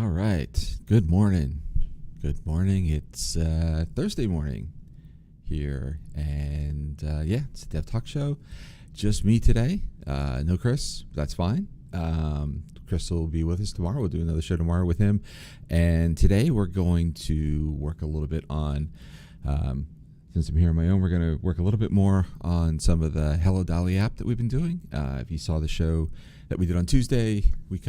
All right. Good morning. Good morning. It's Thursday morning here. And it's the Dev Talk Show. Just me today. No Chris. That's fine. Chris will be with us tomorrow. We'll do another show tomorrow with him. And today we're going to work a little bit on, since I'm here on my own, we're going to work a little bit more on some of the Hello DallE app that we've been doing. If you saw the show that we did on Tuesday, we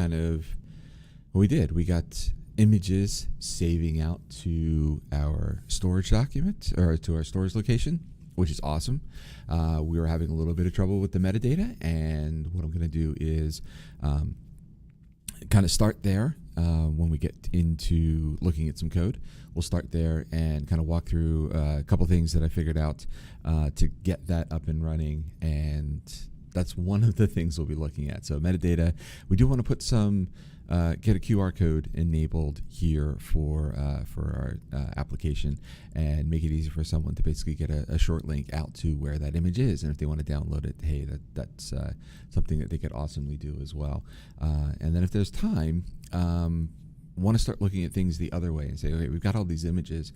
got images saving out to our storage document or to our storage location, which is awesome. We were having a little bit of trouble with the metadata, and what I'm going to do is kind of start there. When we get into looking at some code, we'll start there and kind of walk through a couple things that I figured out to get that up and running, and that's one of the things we'll be looking at. So metadata, we do want to put some get a QR code enabled here for our application and make it easy for someone to basically get a short link out to where that image is, and if they want to download it, hey, that's something that they could awesomely do as well. And then if there's time, want to start looking at things the other way and say, okay, we've got all these images.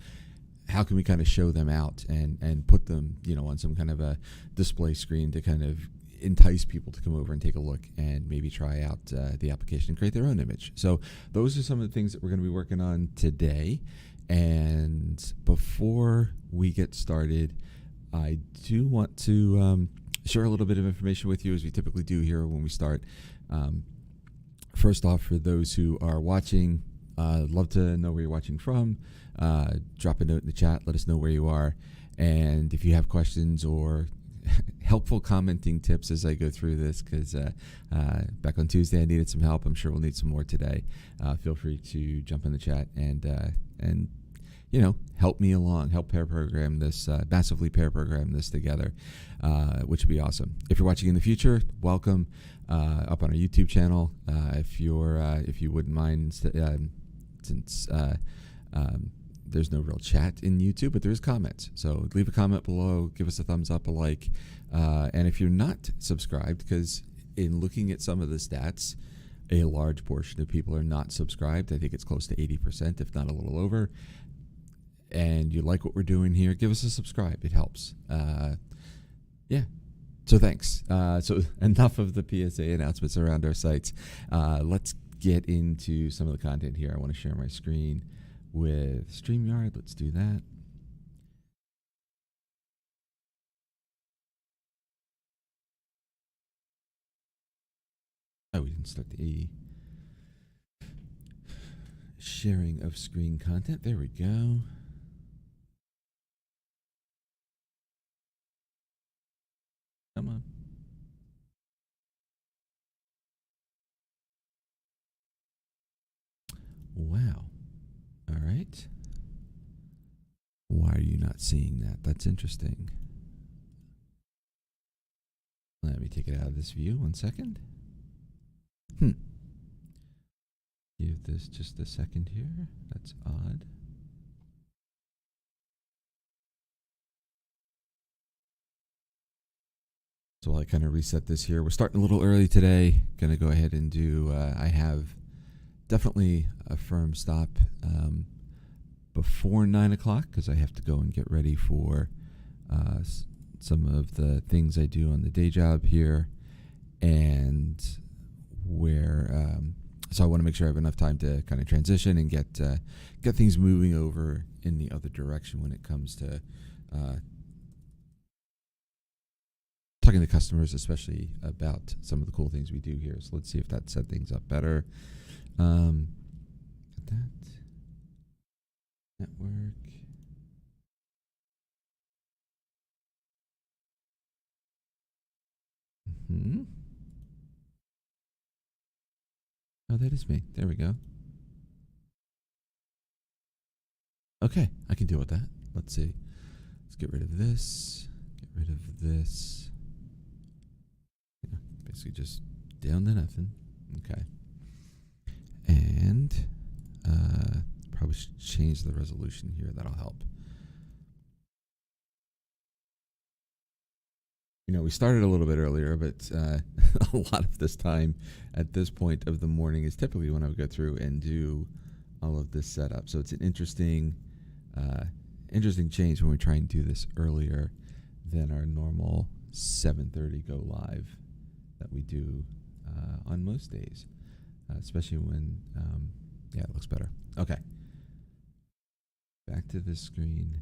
How can we kind of show them out and put them, on some kind of a display screen to kind of entice people to come over and take a look and maybe try out the application and create their own image. So those are some of the things that we're going to be working on today. And before we get started, I do want to share a little bit of information with you, as we typically do here when we start. First off, for those who are watching, I'd love to know where you're watching from. Drop a note in the chat, let us know where you are. And if you have questions or helpful commenting tips as I go through this, because back on Tuesday I needed some help. I'm sure we'll need some more today. Feel free to jump in the chat and help me along, help pair program this, massively pair program this together, which would be awesome. If you're watching in the future, welcome up on our YouTube channel. If you wouldn't mind, since there's no real chat in YouTube, but there is comments. So leave a comment below, give us a thumbs up, a like. And if you're not subscribed, because in looking at some of the stats, a large portion of people are not subscribed. I think it's close to 80%, if not a little over. And you like what we're doing here, give us a subscribe. It helps. So thanks. So enough of the PSA announcements around our sites. Let's get into some of the content here. I want to share my screen with StreamYard. Let's do that. Oh, we didn't start the sharing of screen content. There we go. Come on. Wow. All right. Why are you not seeing that? That's interesting. Let me take it out of this view. 1 second. Give this just a second here. That's odd. So while I kind of reset this here, we're starting a little early today. Going to go ahead and do, I have definitely a firm stop before 9 o'clock, because I have to go and get ready for some of the things I do on the day job here, and where so I want to make sure I have enough time to kind of transition and get things moving over in the other direction when it comes to talking to customers, especially about some of the cool things we do here. So let's see if that set things up better. That network. Oh, that is me. There we go. Okay, I can deal with that. Let's see. Let's get rid of this. Get rid of this. Yeah, basically just down to nothing. Okay. And probably should change the resolution here. That'll help. We started a little bit earlier, but a lot of this time at this point of the morning is typically when I would go through and do all of this setup. So it's an interesting change when we try and do this earlier than our normal 7:30 go live that we do on most days, especially when, yeah, it looks better. Okay. Back to this screen.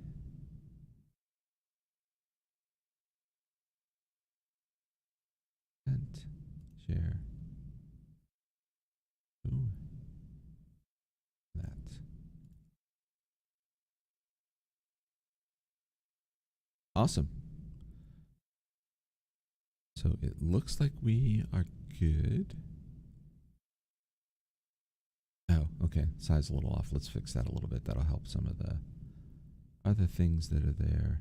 And share. Ooh. That. Awesome. So it looks like we are good. Oh, okay. Size a little off. Let's fix that a little bit. That'll help some of the other things that are there.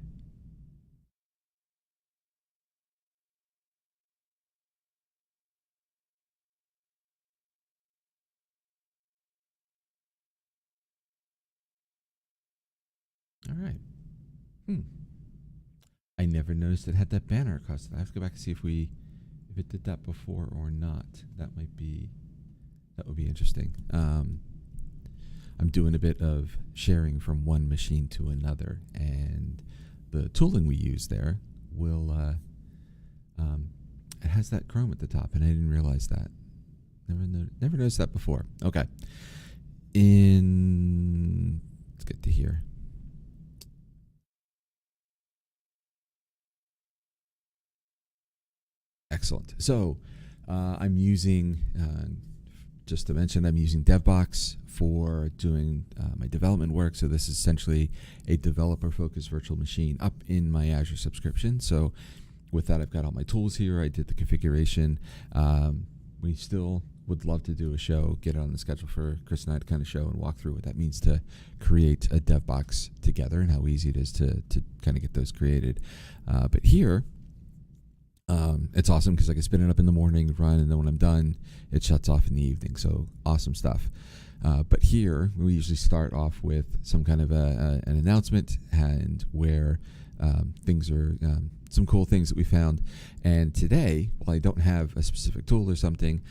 All right. I never noticed it had that banner across it. I have to go back and see if it did that before or not. That would be interesting. I'm doing a bit of sharing from one machine to another, and the tooling we use there will it has that Chrome at the top, and I didn't realize that. Never noticed that before. Okay. Let's get to here. Excellent. So I'm using, just to mention, I'm using DevBox for doing my development work. So this is essentially a developer-focused virtual machine up in my Azure subscription. So with that, I've got all my tools here. I did the configuration. We still would love to do a show, get it on the schedule for Chris and I to kind of show and walk through what that means to create a DevBox together and how easy it is to kind of get those created. But here, it's awesome because I can spin it up in the morning, run, and then when I'm done, it shuts off in the evening. So awesome stuff. But here, we usually start off with some kind of an announcement and where things are, some cool things that we found. And today, while I don't have a specific tool or something,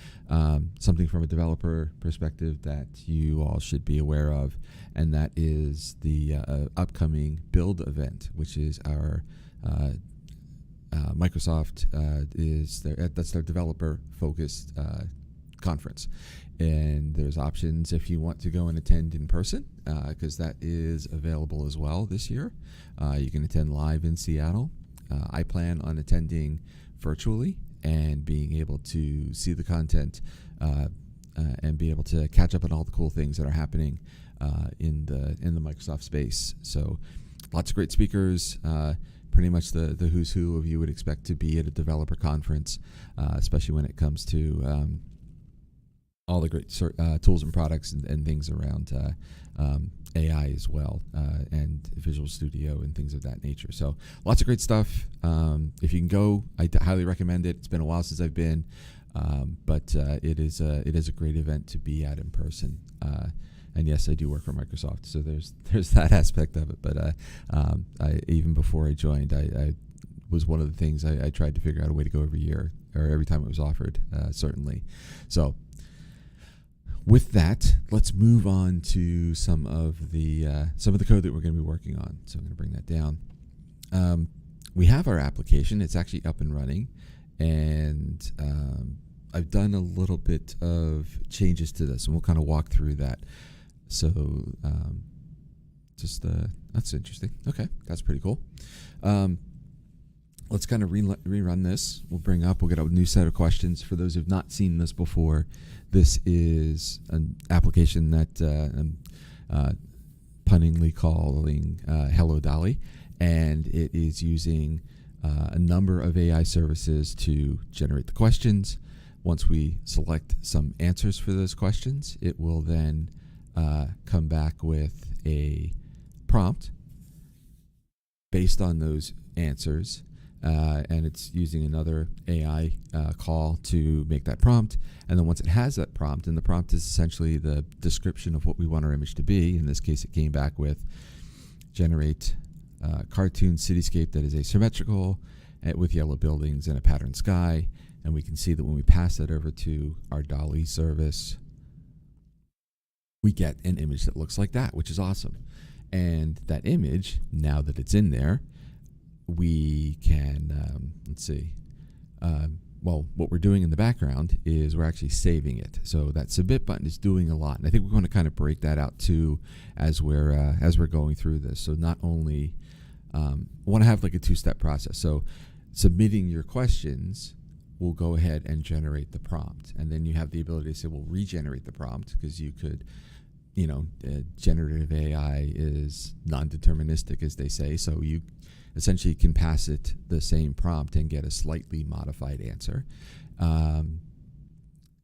something from a developer perspective that you all should be aware of, and that is the upcoming Build event, which is our Microsoft that's their developer focused conference, and there's options if you want to go and attend in person, because that is available as well this year. You can attend live in Seattle. I plan on attending virtually and being able to see the content and be able to catch up on all the cool things that are happening in the Microsoft space. So lots of great speakers. Pretty much the who's who of you would expect to be at a developer conference, especially when it comes to all the great tools and products and things around AI as well, and Visual Studio and things of that nature. So lots of great stuff. If you can go, I highly recommend it. It's been a while since I've been, but it is a great event to be at in person. And yes, I do work for Microsoft, so there's that aspect of it. But even before I joined, I was one of the things I tried to figure out a way to go every year or every time it was offered, certainly. So with that, let's move on to some of the code that we're going to be working on. So I'm going to bring that down. We have our application; it's actually up and running, and I've done a little bit of changes to this, and we'll kind of walk through that. So that's interesting. Okay, that's pretty cool. Let's kind of rerun this. We'll get a new set of questions. For those who've not seen this before, this is an application that I'm punningly calling Hello DallE, and it is using a number of AI services to generate the questions. Once we select some answers for those questions, it will then come back with a prompt based on those answers, and it's using another AI call to make that prompt. And then once it has that prompt, and the prompt is essentially the description of what we want our image to be. In this case, it came back with generate cartoon cityscape that is asymmetrical with yellow buildings and a patterned sky. And we can see that when we pass that over to our DallE service, we get an image that looks like that, which is awesome. And that image, now that it's in there, we can, let's see, well, what we're doing in the background is we're actually saving it. So that submit button is doing a lot. And I think we're going to kind of break that out too as we're going through this. So not only want to have like a two-step process. So submitting your questions will go ahead and generate the prompt. And then you have the ability to say, well, regenerate the prompt, because you could, generative AI is non-deterministic, as they say. So you essentially can pass it the same prompt and get a slightly modified answer. And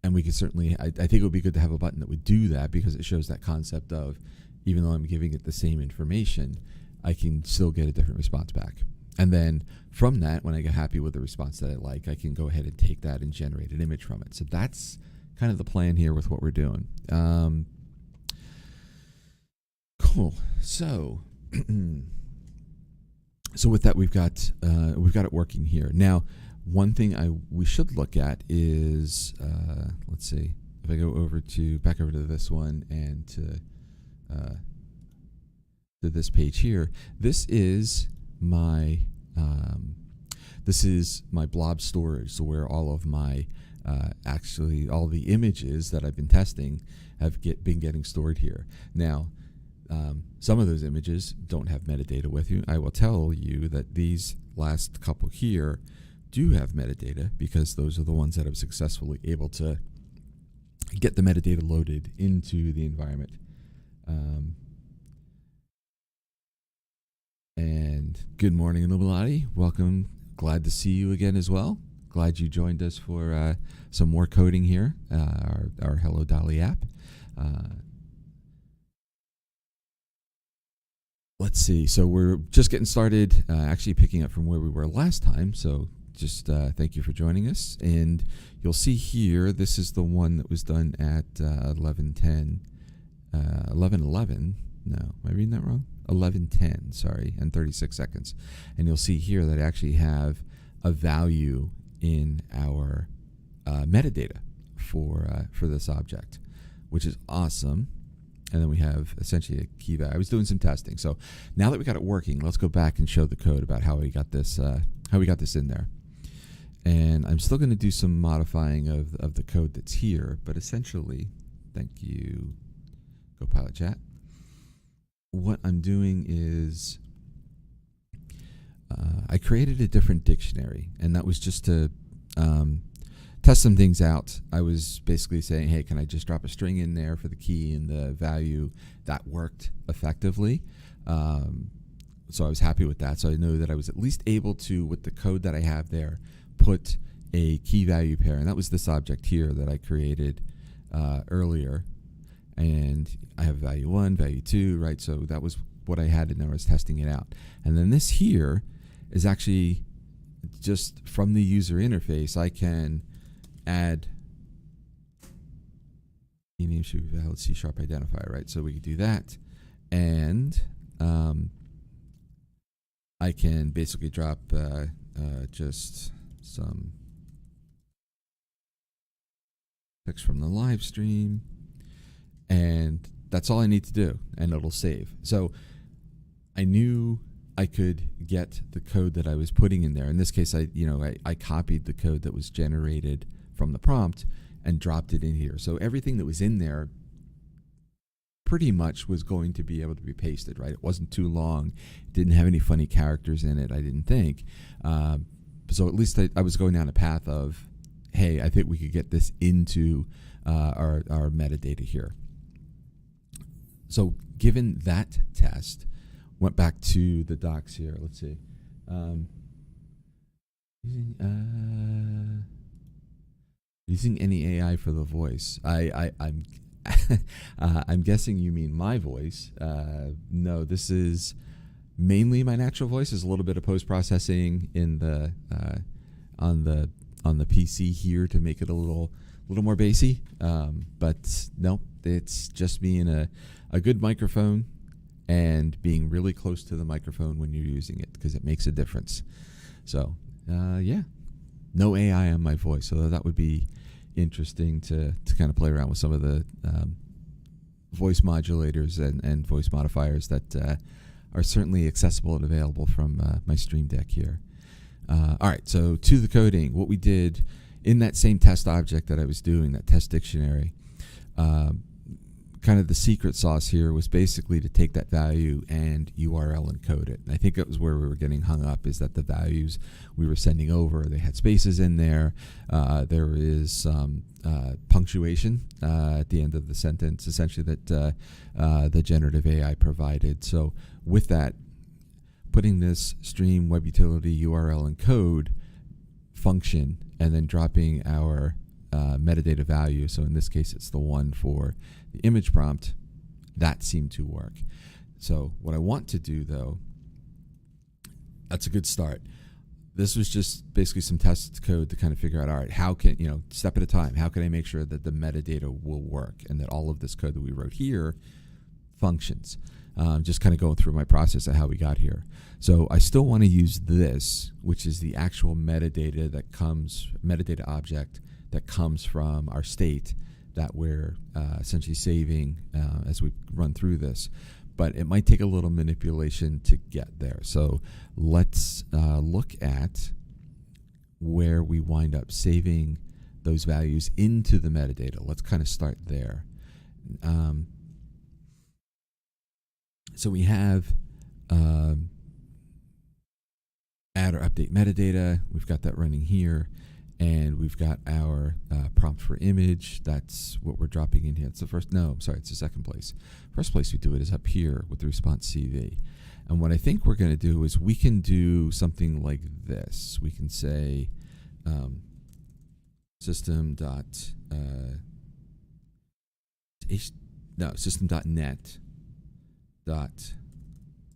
we could certainly, I think it would be good to have a button that would do that, because it shows that concept of, even though I'm giving it the same information, I can still get a different response back. And then from that, when I get happy with the response that I like, I can go ahead and take that and generate an image from it. So that's kind of the plan here with what we're doing. Cool. So, so with that, we've got it working here. Now, one thing we should look at is, let's see, if I go back over to this one and to this page here, this is my blob storage. So where all of my all the images that I've been testing have been getting stored here. Now, some of those images don't have metadata with you. I will tell you that these last couple here do have metadata, because those are the ones that I'm successfully able to get the metadata loaded into the environment. And good morning, Illuminati. Welcome. Glad to see you again as well. Glad you joined us for some more coding here, our Hello DallE app. Let's see. So we're just getting started, actually picking up from where we were last time. So just thank you for joining us. And you'll see here, this is the one that was done at 11:10, 11:11. No, am I reading that wrong? 11:10, sorry, and 36 seconds. And you'll see here that I actually have a value in our metadata for this object, which is awesome. And then we have essentially a key value. I was doing some testing. So now that we got it working, let's go back and show the code about how we got this in there. And I'm still going to do some modifying of the code that's here, but essentially, thank you, Copilot Chat. What I'm doing is I created a different dictionary, and that was just to test some things out. I was basically saying, hey, can I just drop a string in there for the key and the value? That worked effectively. So I was happy with that. So I know that I was at least able to, with the code that I have there, put a key value pair. And that was this object here that I created earlier. And I have value 1, value 2, right? So that was what I had in there. I was testing it out. And then this here is actually just from the user interface. I can add key name should be valid C# identifier, right? So we can do that. And I can basically drop just some text from the live stream. And that's all I need to do, and it'll save. So I knew I could get the code that I was putting in there. In this case, I copied the code that was generated from the prompt and dropped it in here. So everything that was in there pretty much was going to be able to be pasted, right? It wasn't too long. It didn't have any funny characters in it, I didn't think. So at least I was going down a path of, hey, I think we could get this into our metadata here. So given that test, went back to the docs here. Let's see. Using any AI for the voice. I'm I'm guessing you mean my voice. No, this is mainly my natural voice. There's a little bit of post processing in the on the PC here to make it a little more bassy. But no, it's just being a good microphone and being really close to the microphone when you're using it, because it makes a difference. So yeah, no AI on my voice, so that would be interesting to kind of play around with some of the voice modulators and voice modifiers that are certainly accessible and available from my Stream Deck here. All right, so to the coding, what we did in that same test object that I was doing, that test dictionary, kind of the secret sauce here was basically to take that value and URL encode it. And I think it was where we were getting hung up, is that the values we were sending over, they had spaces in there. There is some punctuation at the end of the sentence, essentially, that the generative AI provided. So with that, putting this stream web utility URL encode function and then dropping our metadata value, so in this case it's the one for the image prompt, that seemed to work. So what I want to do, though, that's a good start. This was just basically some test code to kind of figure out, all right, how can, step at a time, how can I make sure that the metadata will work and that all of this code that we wrote here functions? Just kind of going through my process of how we got here. So I still want to use this, which is the actual metadata object that comes from our state that we're essentially saving as we run through this. But it might take a little manipulation to get there. So let's look at where we wind up saving those values into the metadata. Let's kind of start there. So we have add or update metadata. We've got that running here. And we've got our prompt for image. That's what we're dropping in here. It's the first, no, I'm sorry, it's the second place. First place we do it is up here with the response CV. And what I think we're going to do is we can do something like this. We can say system.net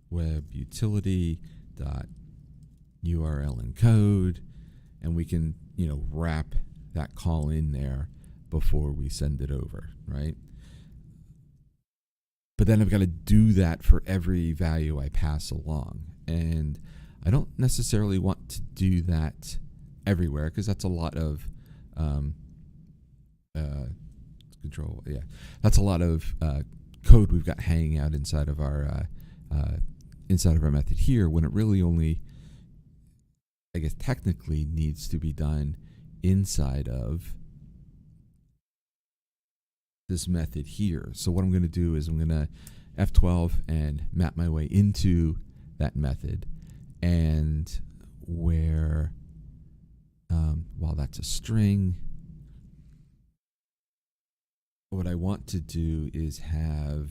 web utility URL encode, and we can wrap that call in there before we send it over, right? But then I've got to do that for every value I pass along, and I don't necessarily want to do that everywhere because that's a lot of control. Yeah, that's a lot of code we've got hanging out inside of our method here, when it really only, I guess, technically needs to be done inside of this method here. So what I'm going to do is I'm going to F12 and map my way into that method, and where while that's a string, what I want to do is have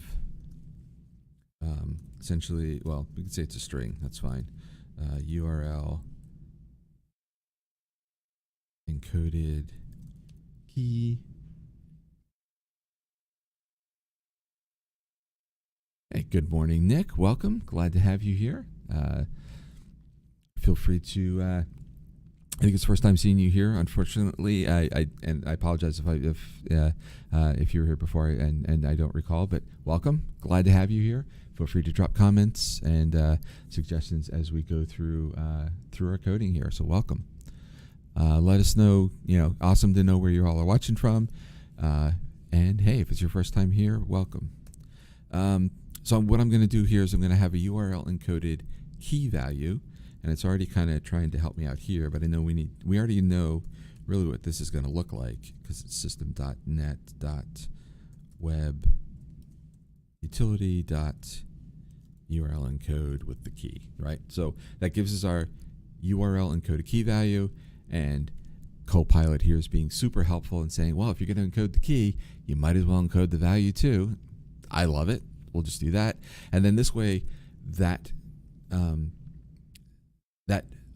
essentially, well, we can say it's a string, that's fine, URL encoded key. Hey, good morning, Nick. Welcome. Glad to have you here. Feel free to. I think it's the first time seeing you here. Unfortunately, I apologize if you were here before and I don't recall. But welcome. Glad to have you here. Feel free to drop comments and suggestions as we go through our coding here. So welcome. Let us know. Awesome to know where you all are watching from. And hey, if it's your first time here, welcome. So what I'm going to do here is I'm going to have a URL encoded key value, and it's already kind of trying to help me out here, but I know we already know really what this is going to look like, because it's system.net.web utility.URL encode with the key, right? So that gives us our URL encoded key value, and Copilot here is being super helpful and saying, well, if you're going to encode the key, you might as well encode the value too. I love it. We'll just do that. And then this way, that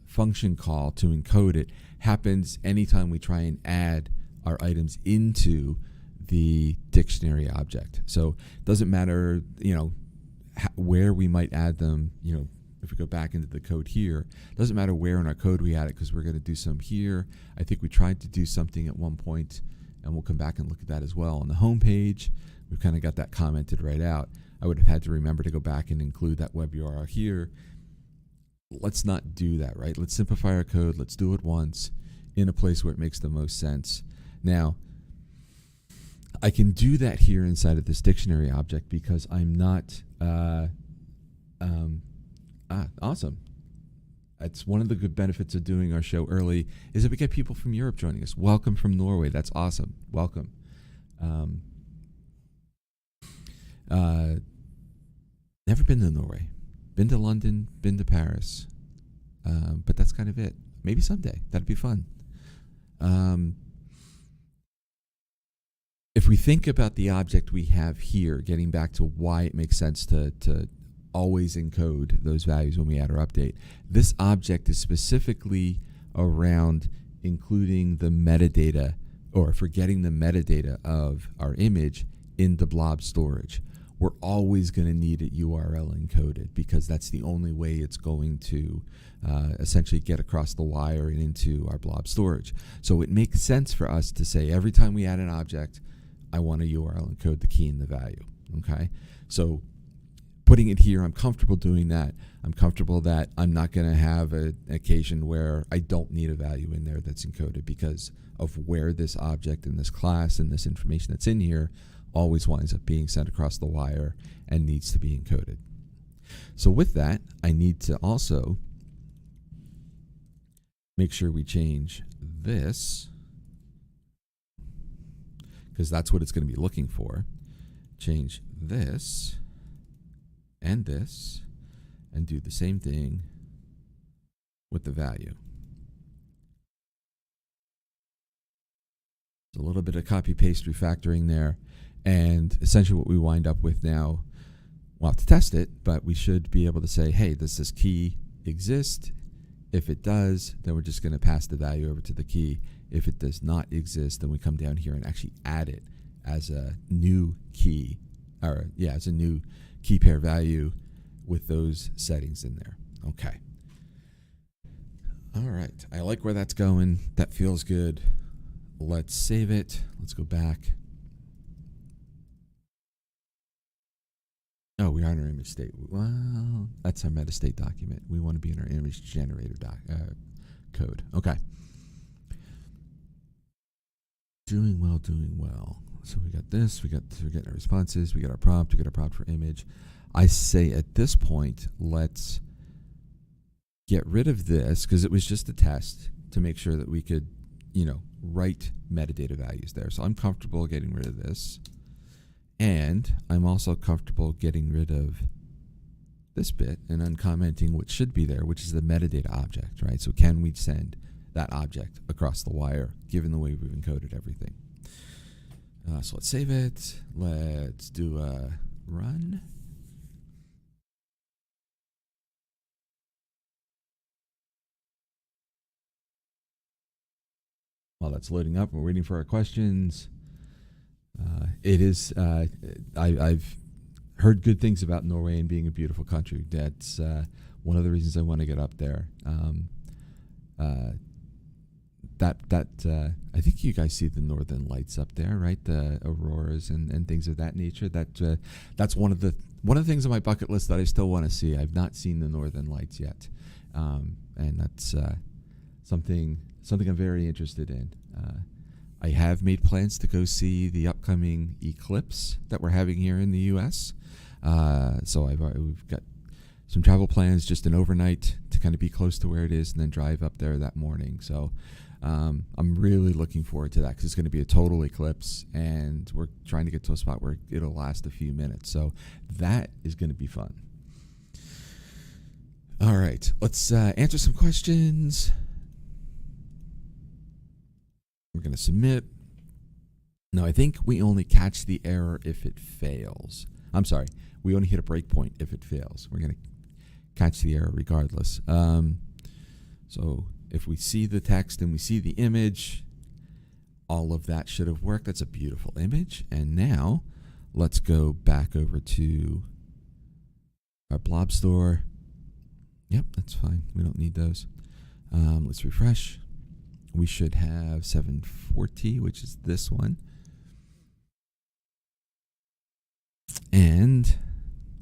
function call to encode it happens anytime we try and add our items into the dictionary object. So it doesn't matter, where we might add them, if we go back into the code here, it doesn't matter where in our code we add it, because we're going to do some here. I think we tried to do something at one point, and we'll come back and look at that as well. On the home page, we've kind of got that commented right out. I would have had to remember to go back and include that web URL here. Let's not do that, right? Let's simplify our code. Let's do it once in a place where it makes the most sense. Now, I can do that here inside of this dictionary object because I'm not, awesome. That's one of the good benefits of doing our show early is that we get people from Europe joining us. Welcome from Norway. That's awesome. Welcome. Never been to Norway. Been to London, been to Paris. But that's kind of it. Maybe someday. That'd be fun. If we think about the object we have here, getting back to why it makes sense to always encode those values when we add or update, this object is specifically around including the metadata or forgetting the metadata of our image in the blob storage. We're always going to need it URL encoded because that's the only way it's going to essentially get across the wire and into our blob storage. So it makes sense for us to say every time we add an object, I want a URL encode the key and the value. Okay, so putting it here, I'm comfortable doing that. I'm comfortable that I'm not going to have an occasion where I don't need a value in there that's encoded because of where this object in this class and this information that's in here always winds up being sent across the wire and needs to be encoded. So with that, I need to also make sure we change this because that's what it's going to be looking for. Change this and this and do the same thing with the value. It's a little bit of copy paste refactoring there. And essentially what we wind up with now, we'll have to test it, but we should be able to say, hey, does this key exist? If it does, then we're just going to pass the value over to the key. If it does not exist, then we come down here and actually add it as a new key, or yeah, as a new key pair value with those settings in there. Okay. All right. I like where that's going. That feels good. Let's save it. Let's go back. Oh, we are in our image state. Well, that's our metastate document. We want to be in our image generator code. Okay. Doing well, doing well. So we got this. We're getting our responses. We got our prompt. We got our prompt for image. I say at this point, let's get rid of this because it was just a test to make sure that we could, write metadata values there. So I'm comfortable getting rid of this. And I'm also comfortable getting rid of this bit and uncommenting what should be there, which is the metadata object, right? So can we send that object across the wire, given the way we've encoded everything? So let's save it. Let's do a run. While that's loading up, we're waiting for our questions. It is, I've heard good things about Norway and being a beautiful country. That's one of the reasons I want to get up there. I think you guys see the northern lights up there, right? The auroras and things of that nature. That's one of the things on my bucket list that I still want to see. I've not seen the northern lights yet, and that's something I'm very interested in. I have made plans to go see the upcoming eclipse that we're having here in the U.S. So we've got some travel plans, just an overnight to kind of be close to where it is and then drive up there that morning. So I'm really looking forward to that because it's going to be a total eclipse and we're trying to get to a spot where it'll last a few minutes. So that is going to be fun. All right, let's answer some questions. We're going to submit. Now, I think we only catch the error if it fails. I'm sorry. We only hit a breakpoint if it fails. We're going to catch the error regardless. So if we see the text and we see the image, all of that should have worked. That's a beautiful image. And now let's go back over to our blob store. Yep, that's fine. We don't need those. Let's refresh. We should have 740, which is this one. And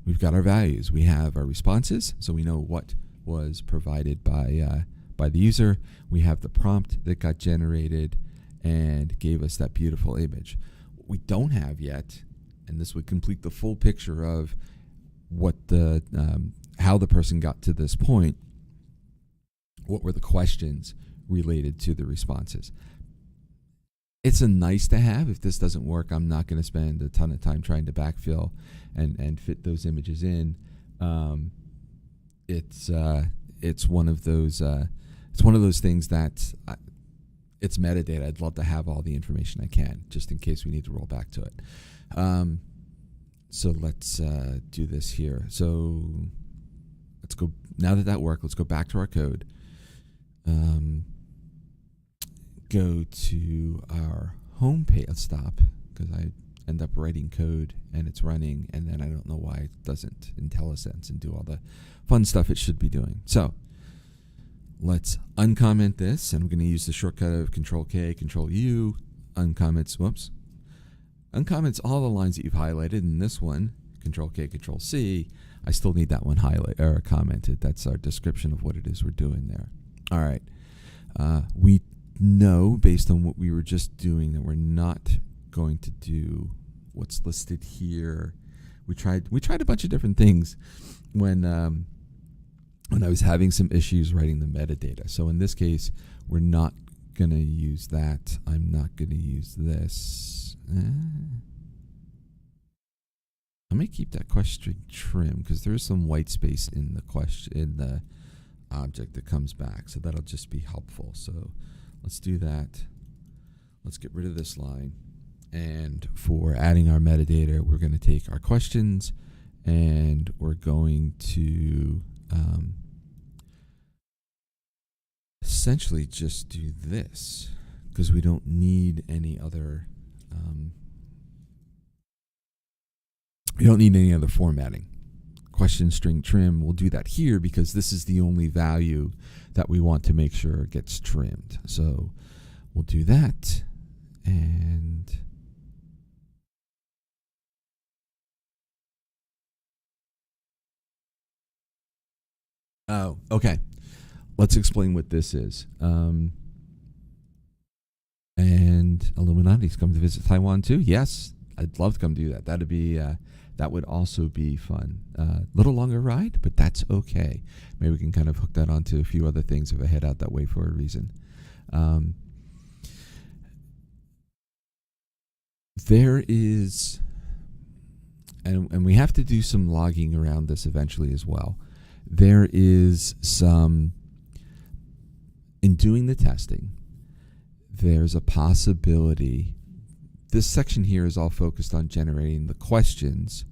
we've got our values. We have our responses, so we know what was provided by the user. We have the prompt that got generated and gave us that beautiful image. What we don't have yet, and this would complete the full picture of what the how the person got to this point, what were the questions related to the responses. It's a nice to have. If this doesn't work, I'm not going to spend a ton of time trying to backfill and fit those images in. It's one of those things that it's metadata. I'd love to have all the information I can, just in case we need to roll back to it. So let's do this here. So let's go, now that worked, let's go back to our code. Go to our home page. Let's stop, because I end up writing code and it's running, and then I don't know why it doesn't IntelliSense and do all the fun stuff it should be doing. So let's uncomment this, and I'm going to use the shortcut of Control-K, Control-U, uncomments all the lines that you've highlighted. In this one, Control-K, Control-C, I still need that one highlighted or commented. That's our description of what it is we're doing there. All right. We know, based on what we were just doing, that we're not going to do what's listed here. We tried a bunch of different things when I was having some issues writing the metadata. So in this case, we're not going to use that. I'm not going to use this. I may keep that question trim, because there is some white space in the the object that comes back, so that'll just be helpful. So let's do that. Let's get rid of this line, and for adding our metadata, we're going to take our questions and we're going to essentially just do this, because we don't need any other formatting. Question string trim, we'll do that here because this is the only value that we want to make sure gets trimmed. So we'll do that, and oh, okay. Let's explain what this is. And Illuminati's come to visit Taiwan too. Yes, I'd love to come do that. That'd be that would also be fun. Little longer ride, but that's okay. Maybe we can kind of hook that onto a few other things if I head out that way for a reason. There is, and we have to do some logging around this eventually as well. There is some, in doing the testing, there's a possibility. This section here is all focused on generating the questions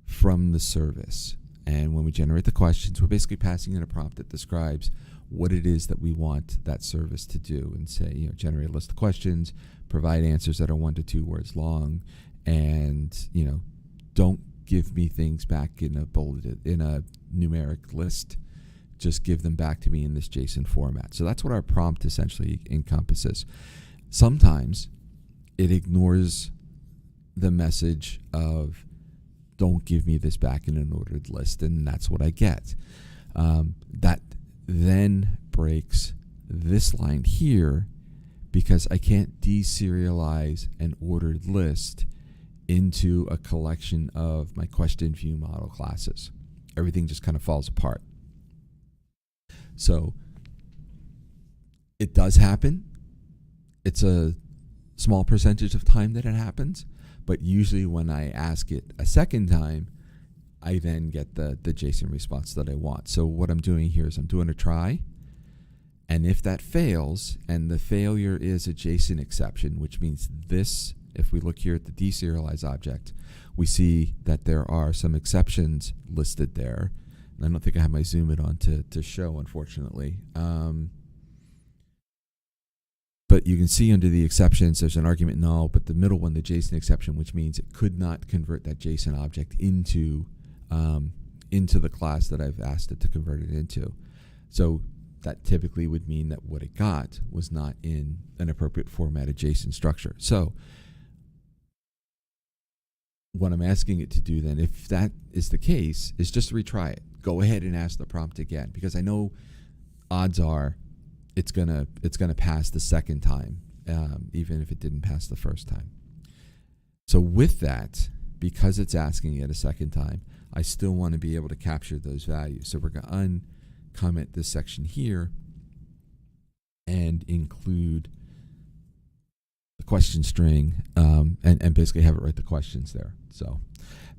from the service. And when we generate the questions, we're basically passing in a prompt that describes what it is that we want that service to do, and say, generate a list of questions, provide answers that are 1 to 2 words long, and, don't give me things back in a numeric list. Just give them back to me in this JSON format. So that's what our prompt essentially encompasses. Sometimes it ignores the message of don't give me this back in an ordered list, and that's what I get. That then breaks this line here, because I can't deserialize an ordered list into a collection of my question view model classes. Everything just kind of falls apart. So it does happen. It's a small percentage of time that it happens, but usually when I ask it a second time, I then get the JSON response that I want. So what I'm doing here is I'm doing a try, and if that fails, and the failure is a JSON exception, which means this, if we look here at the deserialized object, we see that there are some exceptions listed there. And I don't think I have my zoom in on to show, unfortunately. But you can see under the exceptions, there's an argument null, but the middle one, the JSON exception, which means it could not convert that JSON object into the class that I've asked it to convert it into. So that typically would mean that what it got was not in an appropriate formatted JSON structure. So what I'm asking it to do then, if that is the case, is just retry it. Go ahead and ask the prompt again, because I know odds are it's gonna pass the second time, even if it didn't pass the first time. So with that, because it's asking it a second time, I still want to be able to capture those values. So we're going to uncomment this section here and include the question string and basically have it write the questions there. So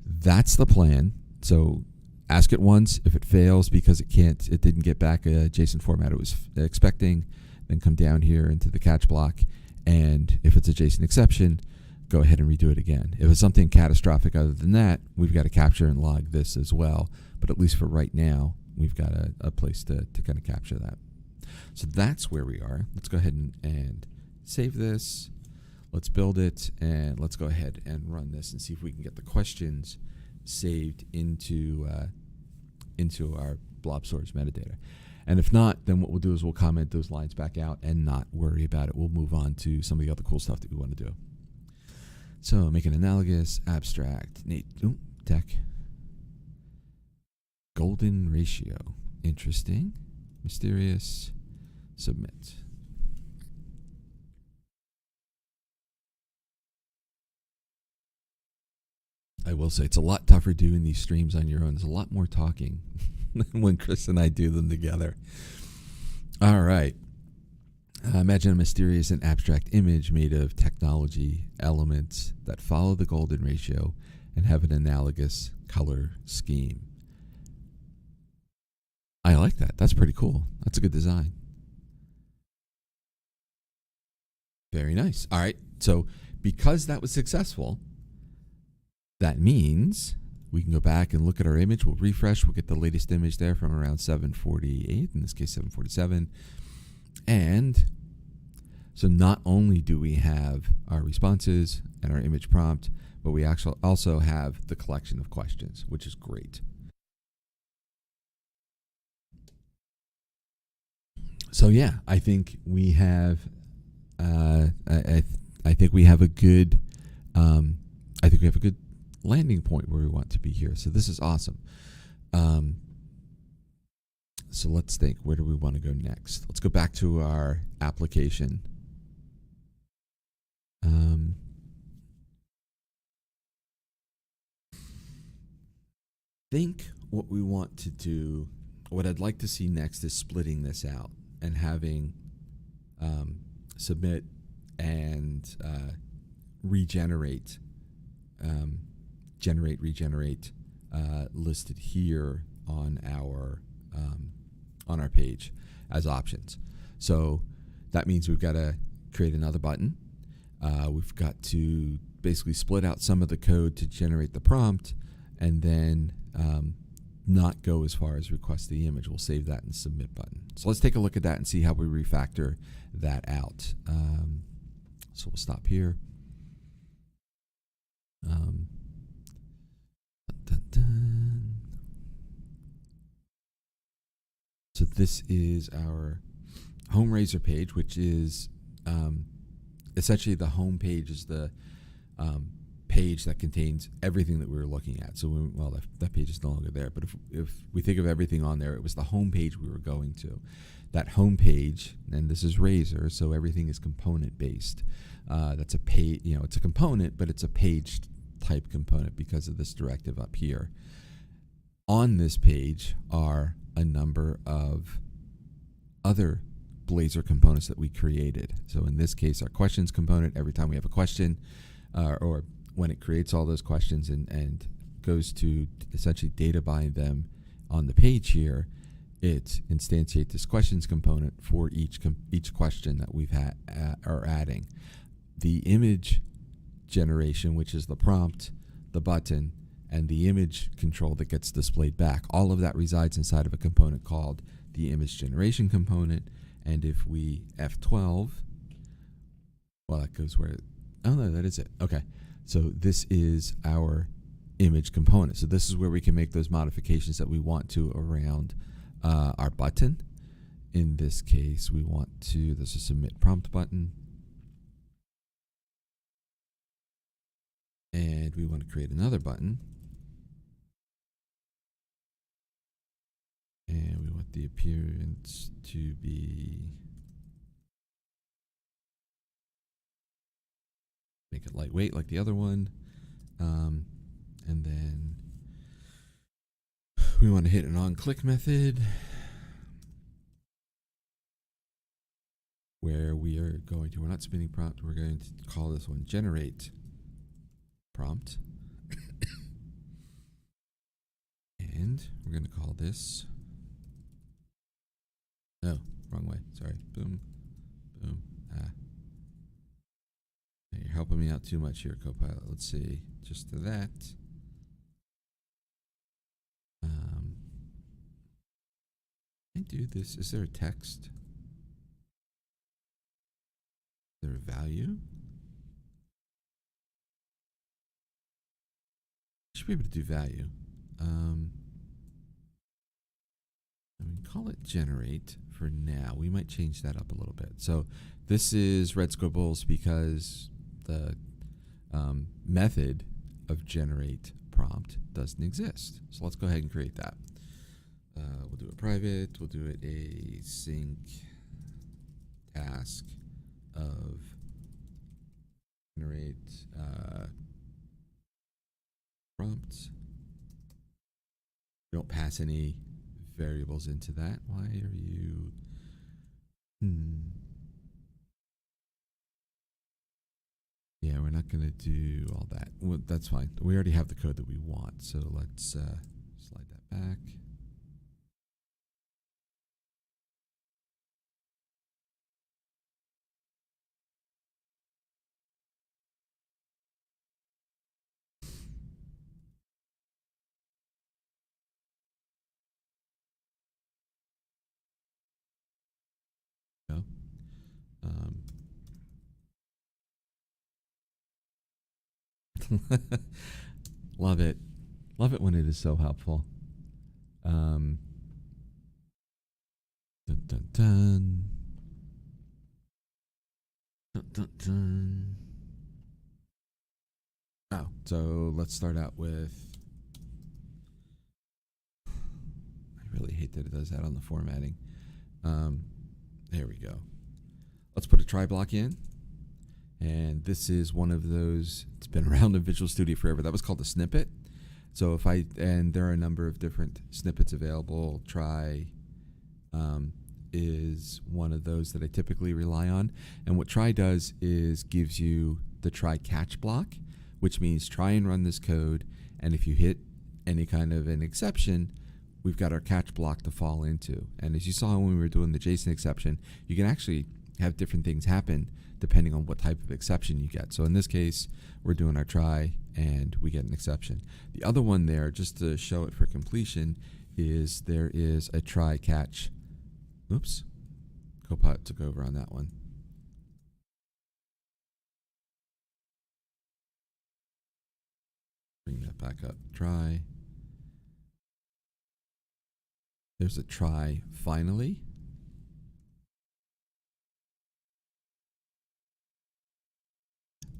that's the plan. So ask it once. If it fails because it didn't get back a JSON format it was expecting, then come down here into the catch block. And if it's a JSON exception, go ahead and redo it again. If it's something catastrophic other than that, we've got to capture and log this as well. But at least for right now, we've got a place to kind of capture that. So that's where we are. Let's go ahead and save this. Let's build it, and let's go ahead and run this and see if we can get the questions saved into our blob storage metadata. And if not, then what we'll do is we'll comment those lines back out and not worry about it. We'll move on to some of the other cool stuff that we want to do. So make an analogous, abstract, tech, golden ratio. Interesting, mysterious, submit. I will say it's a lot tougher doing these streams on your own. There's a lot more talking than when Chris and I do them together. All right. Imagine a mysterious and abstract image made of technology elements that follow the golden ratio and have an analogous color scheme. I like that. That's pretty cool. That's a good design. Very nice. All right. So because that was successful, that means we can go back and look at our image. We'll refresh. We'll get the latest image there from around 748, in this case 747. And so not only do we have our responses and our image prompt, but we actually also have the collection of questions, which is great. So yeah, I think we have I think we have a good landing point where we want to be here. So this is awesome. So let's think, where do we want to go next? Let's go back to our application. Think what we want to do, what I'd like to see next is splitting this out and having submit and regenerate listed here on our page as options. So that means we've got to create another button. We've got to basically split out some of the code to generate the prompt, and then not go as far as request the image. We'll save that in the submit button. So let's take a look at that and see how we refactor that out. So we'll stop here. So this is our home razor page, which is essentially the home page is the page that contains everything that we were looking at. So that page is no longer there, but if we think of everything on there, it was the home page we were going to. That home page, and this is Razor, so everything is component based. That's a page, it's a component, but it's a page type component because of this directive up here. On this page are a number of other Blazor components that we created. So in this case, our questions component, every time we have a question, or when it creates all those questions and goes to essentially data bind them on the page here, it instantiates this questions component for each question that we've are adding. The image generation, which is the prompt, the button, and the image control that gets displayed back, all of that resides inside of a component called the image generation component. And if we F12, well, that goes where, oh no, that is it. Okay, so this is our image component. So this is where we can make those modifications that we want to around our button. In this case, we want to, this is submit prompt button. And we want to create another button. And we want the appearance to be, make it lightweight like the other one. And then we want to hit an on-click method where we're not spinning prompt, we're going to call this one generate prompt. And we're going to call this, no, wrong way, sorry, boom, boom, You're helping me out too much here, Copilot. Let's see, just to that. I do this, is there a text? Is there a value? Should be able to do value. I mean, call it generate for now. We might change that up a little bit. So this is red squiggles because the method of generate prompt doesn't exist. So let's go ahead and create that. We'll do it private. We'll do it a sync task of generate prompts. We don't pass any variables into that. Why are you? Yeah, we're not going to do all that. Well, that's fine. We already have the code that we want, so let's slide that back. Go. Love it. Love it when it is so helpful. Dun, dun, dun. Dun, dun, dun. Oh, so let's start out with, I really hate that it does that on the formatting. There we go. Let's put a try block in. And this is one of those, it's been around in Visual Studio forever. That was called a snippet. So and there are a number of different snippets available. Try is one of those that I typically rely on. And what try does is gives you the try catch block, which means try and run this code. And if you hit any kind of an exception, we've got our catch block to fall into. And as you saw when we were doing the JSON exception, you can actually have different things happen depending on what type of exception you get. So in this case, we're doing our try and we get an exception. The other one there, just to show it for completion, is there is a try catch. Oops, Copilot took over on that one. Bring that back up, try. There's a try finally.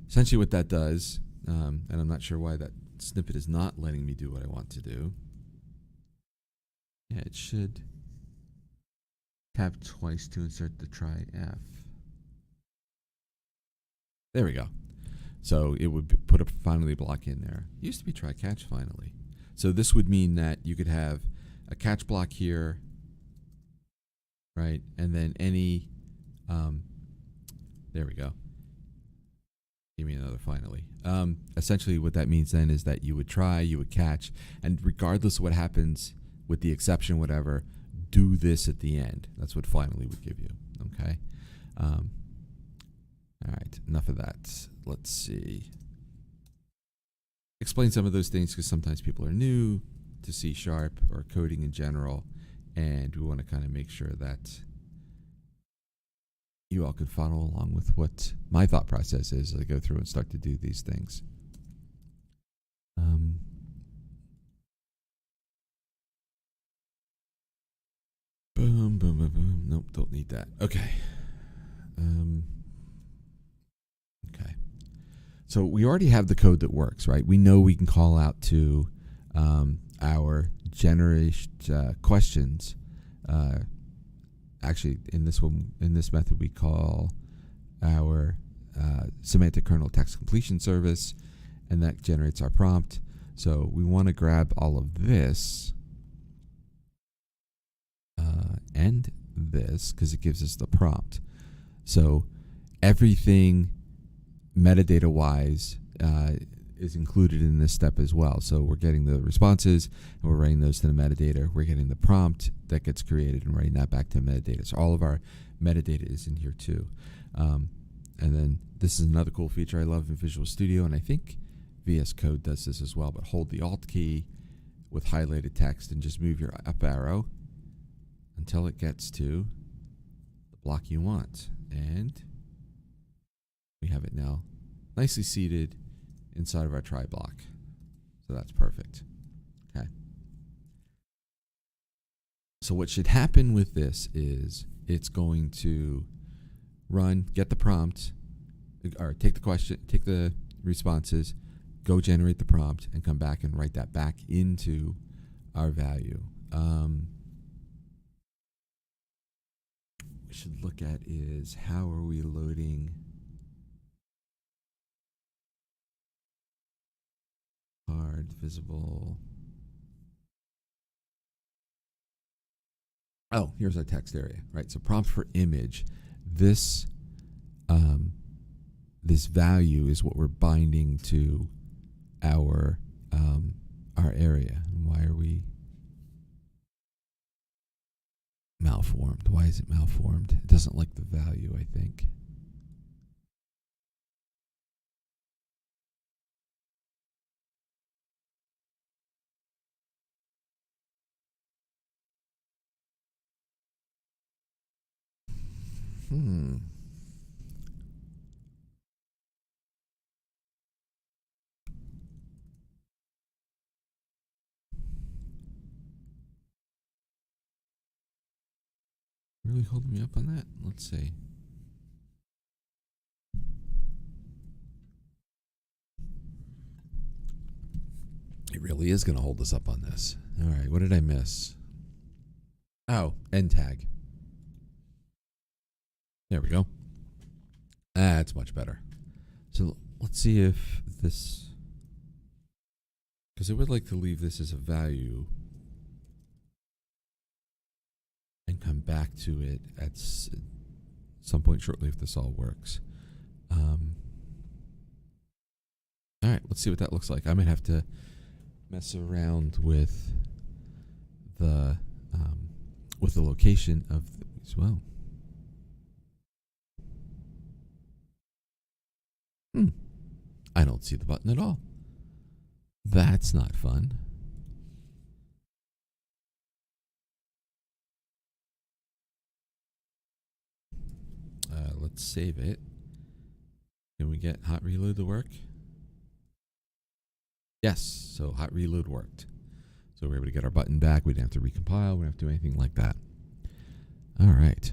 Essentially what that does, and I'm not sure why that snippet is not letting me do what I want to do. Yeah, it should tap twice to insert the try F. There we go. So it would put a finally block in there. It used to be try catch finally. So this would mean that you could have a catch block here, right? And then any, there we go. Give me another finally. Essentially what that means then is that you would try, you would catch, and regardless of what happens with the exception, whatever, do this at the end. That's what finally would give you, okay? All right, enough of that. Let's see. Explain some of those things because sometimes people are new to C# or coding in general, and we want to kind of make sure that you all can follow along with what my thought process is as I go through and start to do these things. Boom, boom, boom, boom. Nope, don't need that. Okay. Okay. So we already have the code that works, right? We know we can call out to our generate questions. Actually, in this method, we call our semantic kernel text completion service, and that generates our prompt. So we want to grab all of this and this because it gives us the prompt. So everything metadata wise is included in this step as well. So we're getting the responses and we're writing those to the metadata. We're getting the prompt that gets created and writing that back to metadata. So all of our metadata is in here too. And then this is another cool feature I love in Visual Studio, and I think VS Code does this as well, but hold the Alt key with highlighted text and just move your up arrow until it gets to the block you want. And we have it now nicely seated inside of our try block. So that's perfect. Okay. So what should happen with this is it's going to run, get the prompt, or take the question, take the responses, go generate the prompt, and come back and write that back into our value. We should look at is how are we loading hard visible. Oh, here's our text area, right? So prompt for image. This this value is what we're binding to our area. And why are we malformed? Why is it malformed? It doesn't like the value, I think. Really holding me up on that? Let's see. It really is going to hold us up on this. All right, what did I miss? Oh, end tag. There we go. That's much better. So let's see if this, because I would like to leave this as a value and come back to it at some point shortly if this all works. All right, let's see what that looks like. I might have to mess around with the location of as well. I don't see the button at all. That's not fun. Let's save it. Can we get hot reload to work? Yes, so hot reload worked. So we're able to get our button back. We didn't have to recompile. We don't have to do anything like that. All right.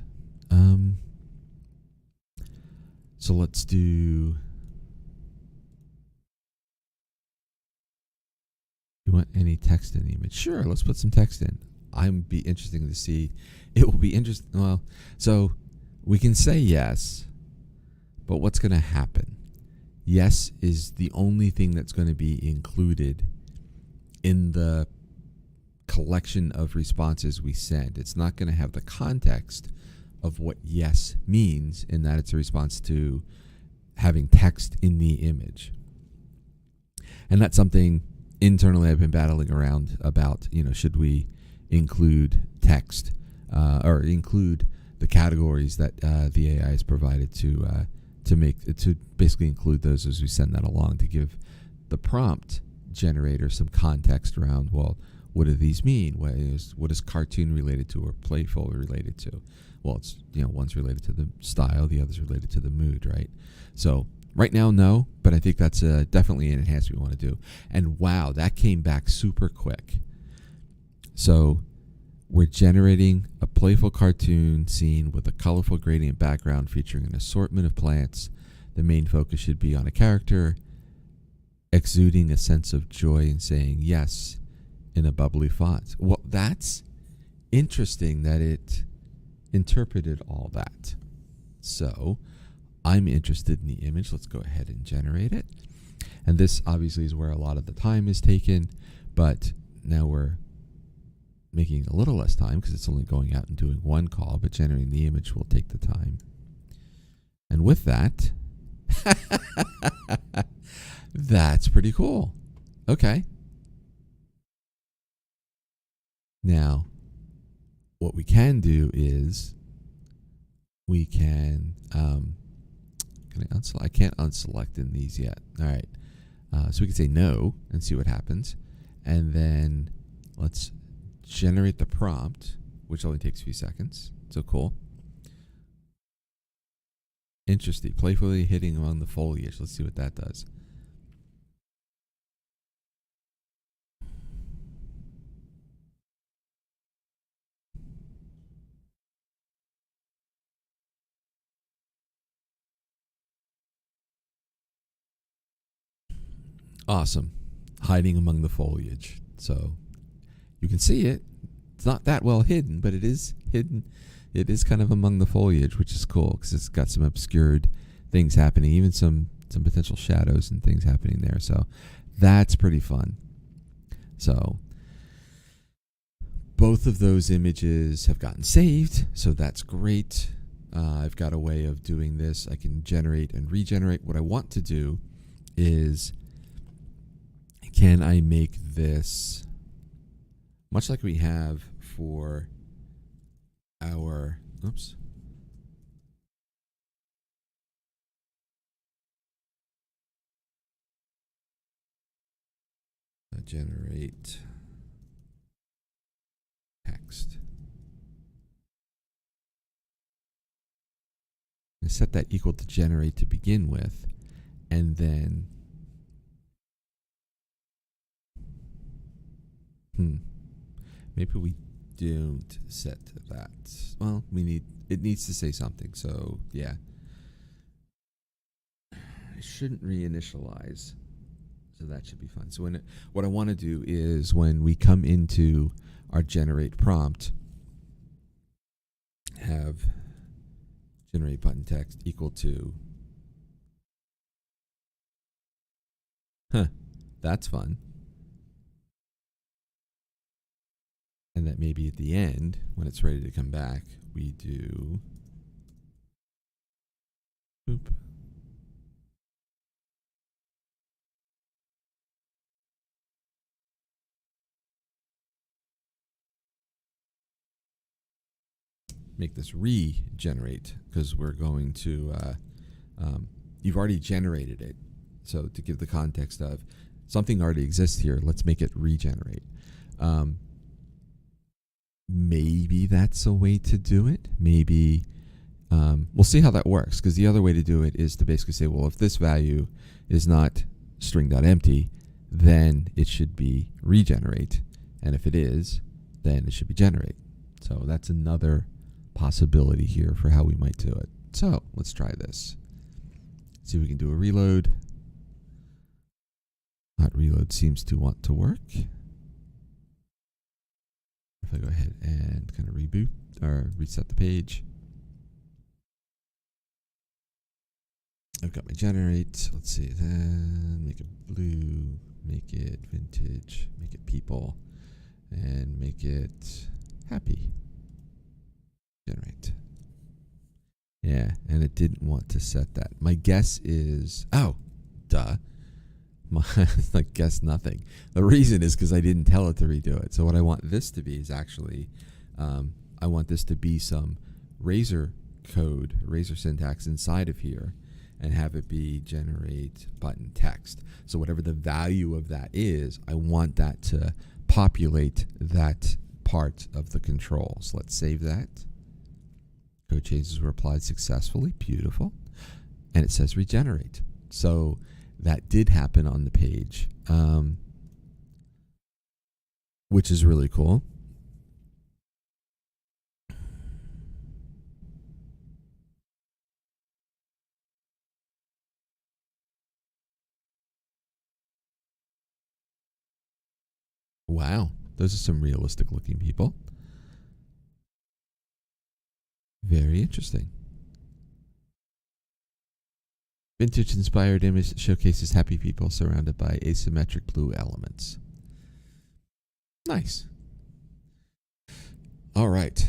So let's do. You want any text in the image? Sure, let's put some text in. I'm be interesting to see. It will be interesting. Well, so we can say yes, but what's going to happen? Yes is the only thing that's going to be included in the collection of responses we send. It's not going to have the context of what yes means in that it's a response to having text in the image. And that's something internally I've been battling around about, should we include text or include the categories that the AI has provided to basically include those as we send that along, to give the prompt generator some context around, well, what do these mean? What is cartoon related to or playful related to? Well, it's one's related to the style, the other's related to the mood, right? So right now, no, but I think that's definitely an enhancement we want to do. And wow, that came back super quick. So we're generating a playful cartoon scene with a colorful gradient background featuring an assortment of plants. The main focus should be on a character exuding a sense of joy and saying yes in a bubbly font. Well, that's interesting that it interpreted all that. So I'm interested in the image. Let's go ahead and generate it. And this obviously is where a lot of the time is taken, but now we're making a little less time because it's only going out and doing one call, but generating the image will take the time. And with that, that's pretty cool. Okay. Now, what we can do is we can, I can't unselect in these yet. All right. So we can say no and see what happens. And then let's generate the prompt, which only takes a few seconds. So cool. Interesting. Playfully hitting among the foliage. Let's see what that does. Awesome. Hiding among the foliage. So you can see it. It's not that well hidden, but it is hidden. It is kind of among the foliage, which is cool because it's got some obscured things happening, even some potential shadows and things happening there. So that's pretty fun. So both of those images have gotten saved, so that's great. I've got a way of doing this. I can generate and regenerate. What I want to do is, can I make this much like we have for our, generate text. I set that equal to generate to begin with, and then maybe we don't set that. Well, it needs to say something, so yeah. It shouldn't reinitialize, so that should be fine. So what I want to do is when we come into our generate prompt, have generate button text equal to, that's fun. And that maybe at the end, when it's ready to come back, we do, make this regenerate, because we're going to, you've already generated it. So to give the context of something already exists here, let's make it regenerate. Maybe that's a way to do it. Maybe we'll see how that works, because the other way to do it is to basically say, well, if this value is not string.empty, then it should be regenerate. And if it is, then it should be generate. So that's another possibility here for how we might do it. So let's try this. See if we can do a reload. Not reload seems to want to work. If I go ahead and kind of reboot or reset the page, I've got my generate. Let's see, then make it blue, make it vintage, make it people, and make it happy. Generate. Yeah, and it didn't want to set that. My guess is, like guess nothing. The reason is because I didn't tell it to redo it. So what I want this to be is actually, I want this to be some razor code, razor syntax inside of here, and have it be generate button text. So whatever the value of that is, I want that to populate that part of the control. So let's save that. Code changes were applied successfully. Beautiful. And it says regenerate. So that did happen on the page, which is really cool. Wow, those are some realistic looking people. Very interesting. Vintage inspired image showcases happy people surrounded by asymmetric blue elements. Nice. All right.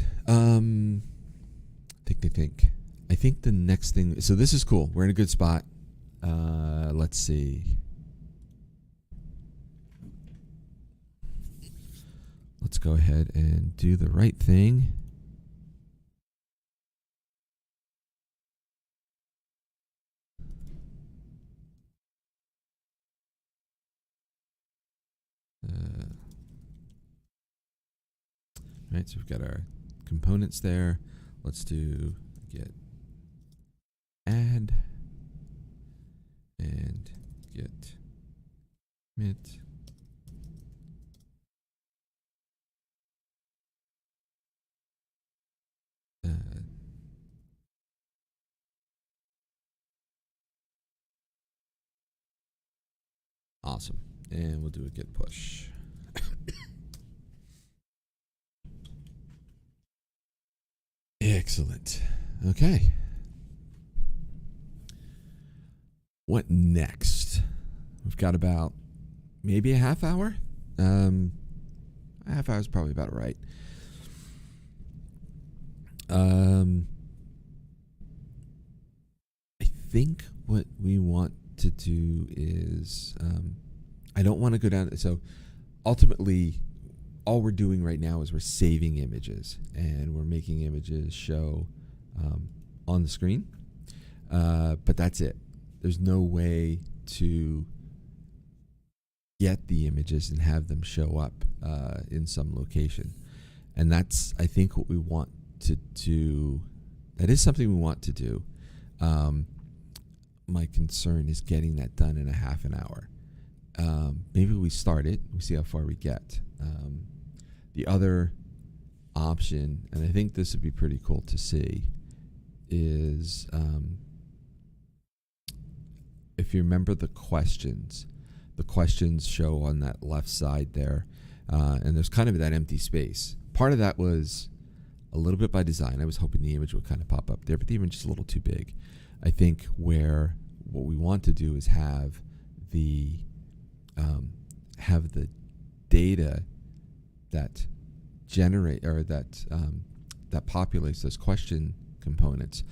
Think. I think the next thing. So this is cool. We're in a good spot. Let's see. Let's go ahead and do the right thing. Right, so we've got our components there. Let's do get add and get commit. Awesome. And we'll do a git push. Excellent. Okay. What next? We've got about maybe a half hour. A half hour is probably about right. I think what we want to do is I don't want to go down. So ultimately, all we're doing right now is we're saving images and we're making images show on the screen. But that's it. There's no way to get the images and have them show up in some location. And that's, I think, what we want to do. That is something we want to do. My concern is getting that done in a half an hour. Maybe we start it, we see how far we get. The other option, and I think this would be pretty cool to see, is if you remember the questions show on that left side there, and there's kind of that empty space. Part of that was a little bit by design. I was hoping the image would kind of pop up there, but the image is a little too big. I think what we want to do is have the data that generate or that populates those question components.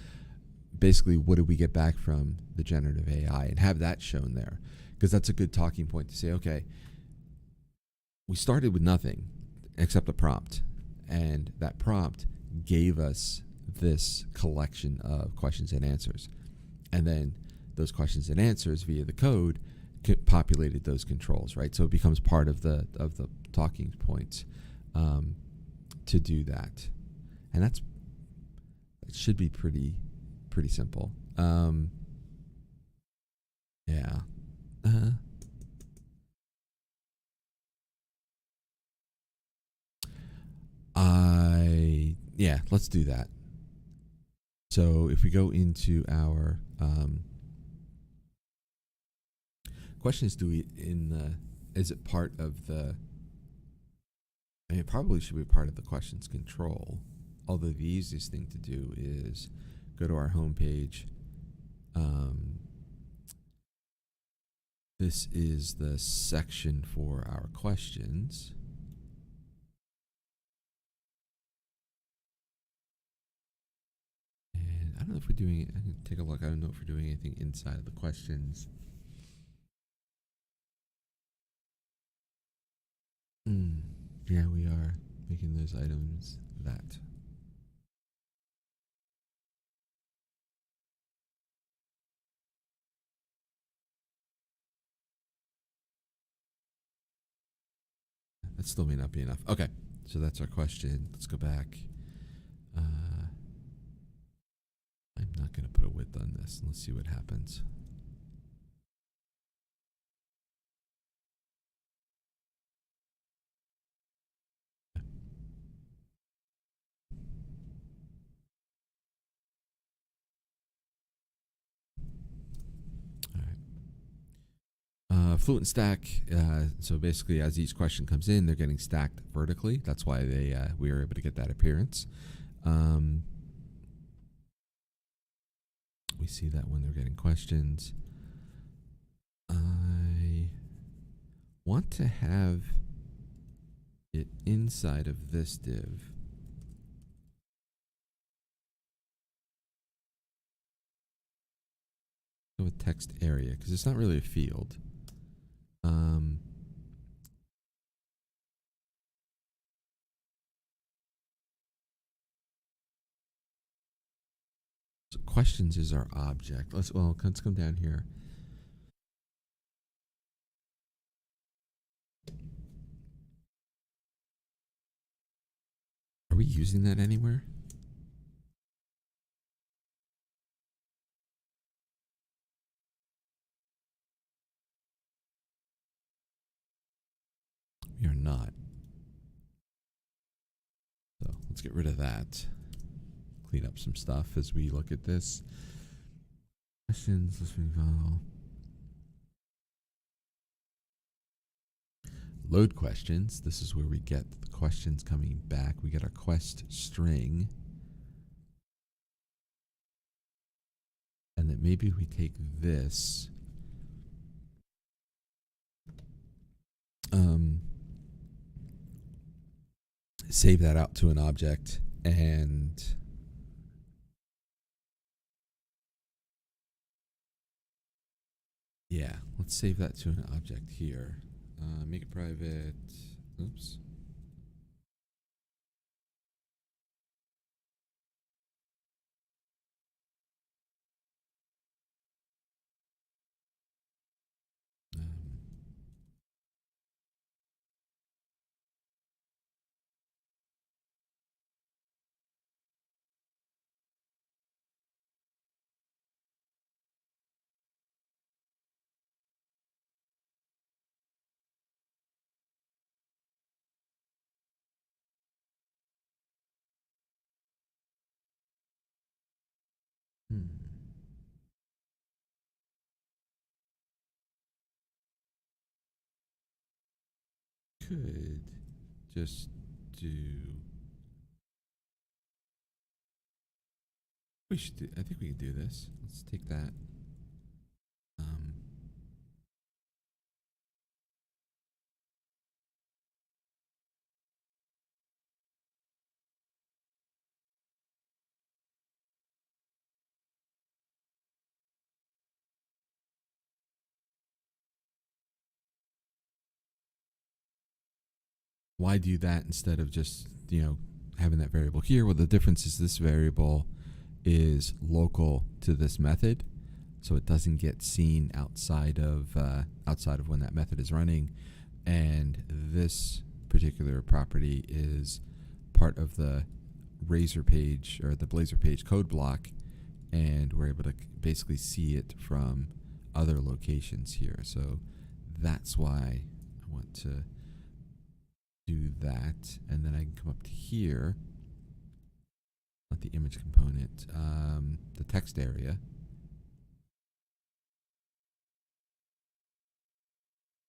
Basically, what did we get back from the generative AI, and have that shown there, because that's a good talking point to say, okay, we started with nothing except a prompt, and that prompt gave us this collection of questions and answers, and then those questions and answers via the code populated those controls, right? So it becomes part of the talking points to do that, and it should be pretty simple. Yeah. Yeah, let's do that. So if we go into our questions, is it part of the, I mean, it probably should be part of the questions control, although the easiest thing to do is go to our home page. This is the section for our questions. And I don't know if we're doing it. I can take a look. I don't know if we're doing anything inside of the questions. Yeah, we are making those items that. That still may not be enough. Okay, so that's our question. Let's go back. I'm not going to put a width on this. Let's see what happens. Fluent stack. So basically, as each question comes in, they're getting stacked vertically. That's why we were able to get that appearance. We we see that when they're getting questions. I want to have it inside of this div. Go with text area because it's not really a field. So questions is our object. Let's come down here. Are we using that anywhere? We are not. So let's get rid of that. Clean up some stuff as we look at this. Questions, listening file. Load questions. This is where we get the questions coming back. We get our quest string. And then maybe we take this. Save that out to an object and yeah, let's save that to an object here. Make it private. Oops. Could just do. We should do. I think we can do this. Let's take that. Why do that instead of just, having that variable here? Well, the difference is this variable is local to this method, so it doesn't get seen outside of when that method is running, and this particular property is part of the Razor page or the Blazor page code block, and we're able to basically see it from other locations here. So that's why I want to do that, and then I can come up to here, not the image component, the text area.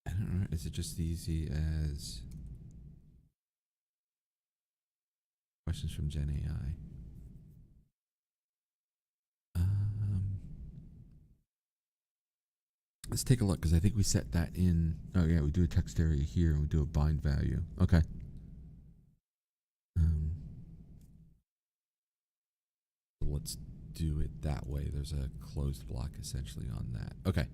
I don't know, is it just easy as questions from Gen AI? Let's take a look, because I think we set that in. Oh yeah, we do a text area here and we do a bind value. Okay. So let's do it that way. There's a closed block essentially on that. Okay.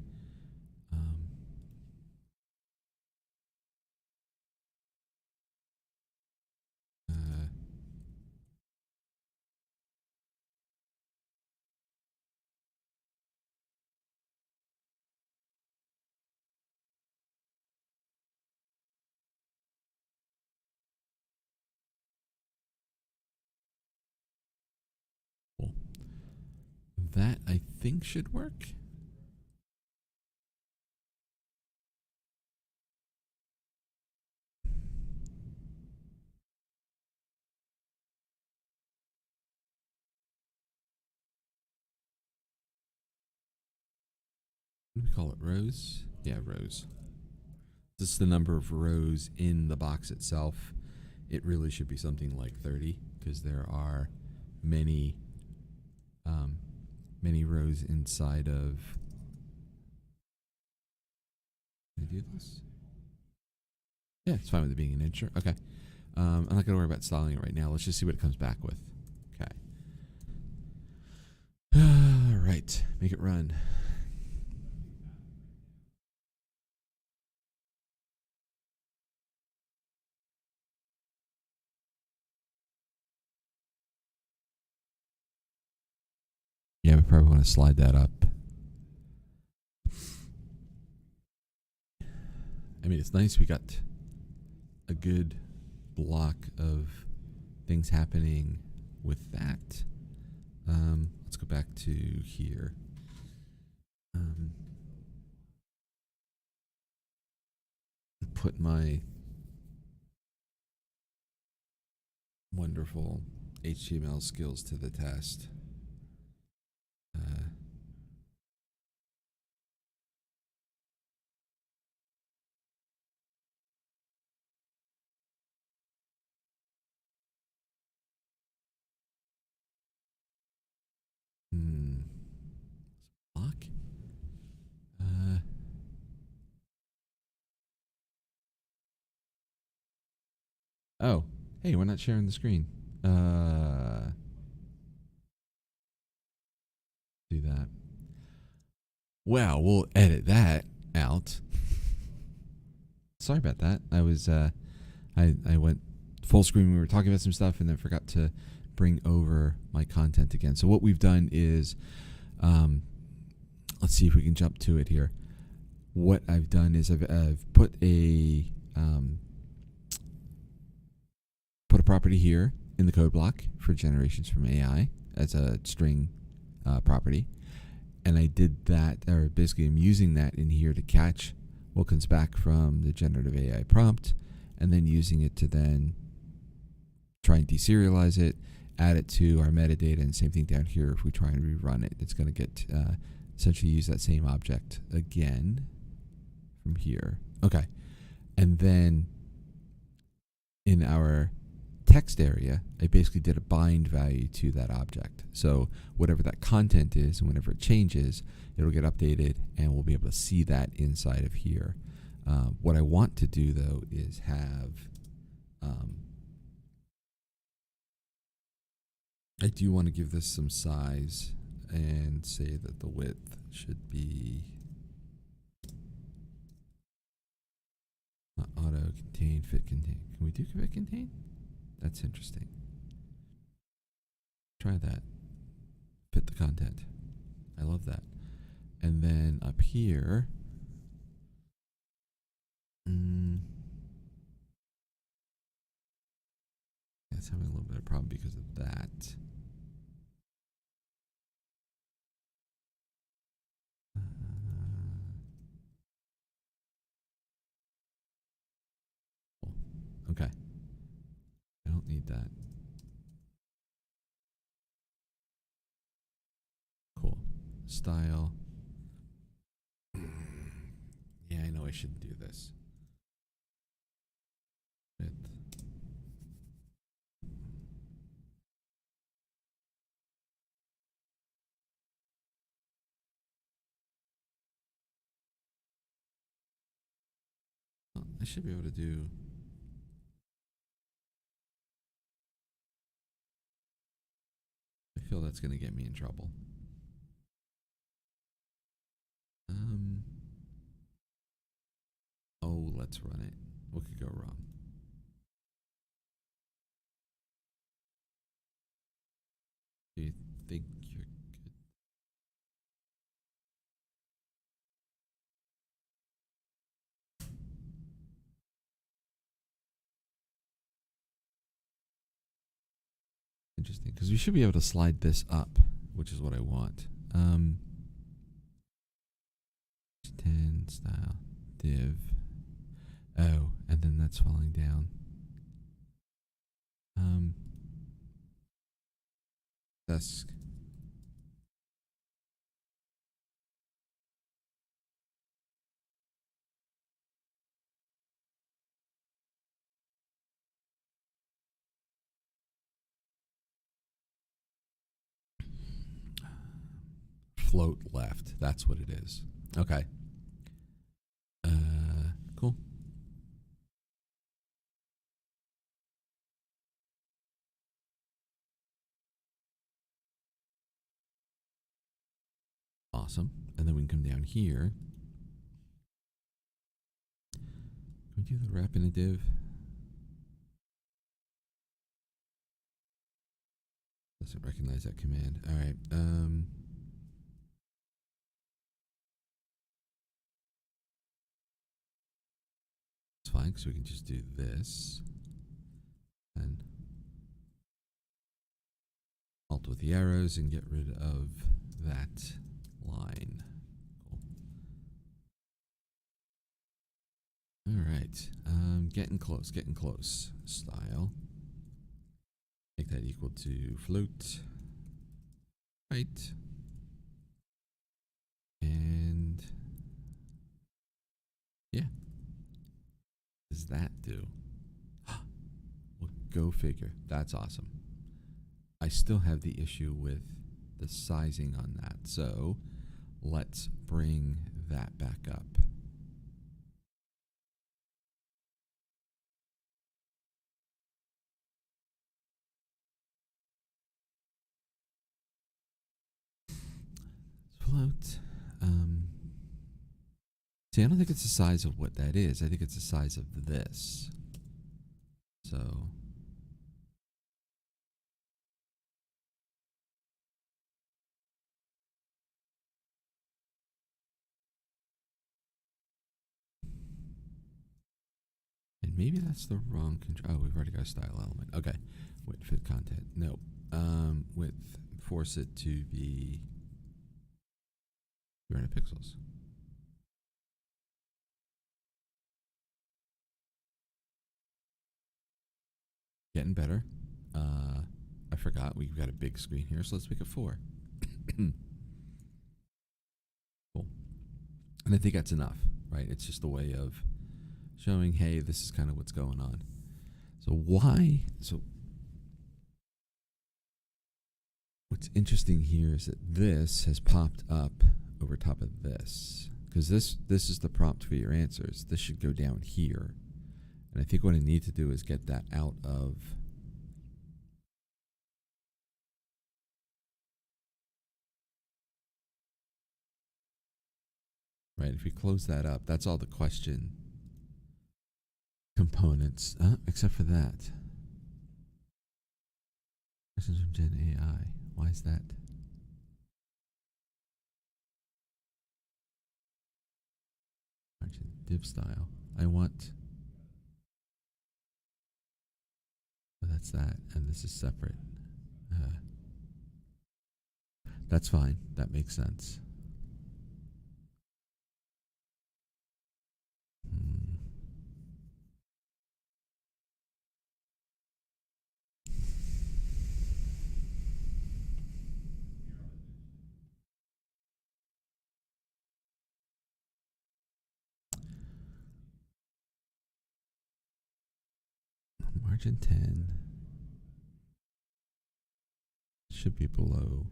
That I think should work. What do we call it? Rows? Yeah, rows. This is the number of rows in the box itself. It really should be something like 30, because there are many many rows inside of. Can I do this? Yeah, it's fine with it being an integer. Okay. I'm not going to worry about styling it right now. Let's just see what it comes back with. Okay. All right. Make it run. Yeah, we probably want to slide that up. I mean, it's nice we got a good block of things happening with that. Let's go back to here. Put my wonderful HTML skills to the test. Block? Oh, hey, we're not sharing the screen. Do that. Well, we'll edit that out. Sorry about that. I was I went full screen when we were talking about some stuff and then forgot to bring over my content again. So what we've done is let's see if we can jump to it here. What I've done is I've put a property here in the code block for generations from AI as a string property. And I did that, or basically I'm using that in here to catch what comes back from the generative AI prompt, and then using it to then try and deserialize it, add it to our metadata, and same thing down here. If we try and rerun it, it's going to get essentially use that same object again from here. Okay. And then in our text area, I basically did a bind value to that object. So whatever that content is, and whenever it changes, it'll get updated, and we'll be able to see that inside of here. What I want to do, though, is have... I do want to give this some size and say that the width should be not auto contain, fit contain. Can we do fit contain? That's interesting. Try that. Fit the content. I love that. And then up here, it's having a little bit of problem because of that. Okay. I don't need that. Cool. Style. Yeah, I know I shouldn't do this. Width. Well, I should be able to do... I feel that's going to get me in trouble. Oh, let's run it. What could go wrong? Do you think you're good? Interesting, because we should be able to slide this up, which is what I want. 10 style div. Oh, and then that's falling down. Desk. float left. That's what it is. Okay. Cool. Awesome. And then we can come down here. Can we do the wrap in a div? Doesn't recognize that command. All right. It's fine, so we can just do this and alt with the arrows and get rid of that line. Cool. All right. Getting close. Getting close. Style. Make that equal to float. Right. And yeah. What does that do? Well, go figure. That's awesome. I still have the issue with the sizing on that. So let's bring that back up. Float. See, I don't think it's the size of what that is. I think it's the size of this. So and maybe that's the wrong control. Oh, we've already got a style element. Okay. Width fit content. No. Width. Force it to be 300 pixels. Getting better. I forgot we've got a big screen here, so let's make it 4. Cool. And I think that's enough, right? It's just a way of showing, hey, this is kind of what's going on. So what's interesting here is that this has popped up over top of this, because this is the prompt for your answers. This should go down here. And I think what I need to do is get that out of right. If we close that up, that's all the question components, except for that. Questions from Gen AI. Why is that? Div style. I want. Oh, that's that, and this is separate. That's fine. That makes sense. Margin 10 should be below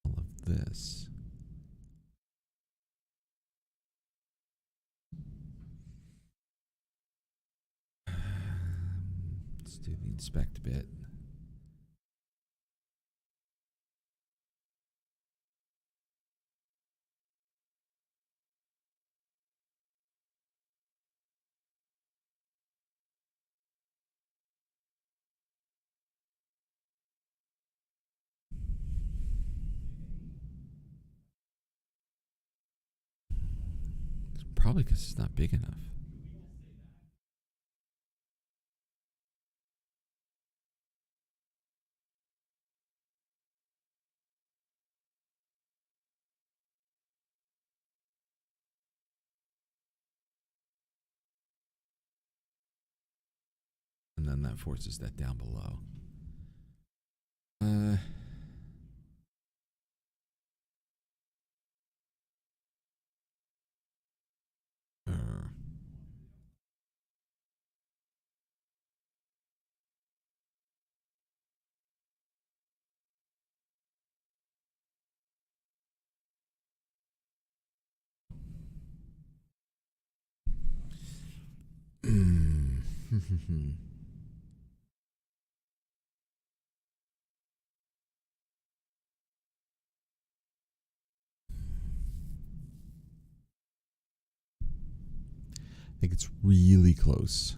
all of this. Let's do the inspect bit. It's probably because it's not big enough. And then that forces that down below. I think it's really close.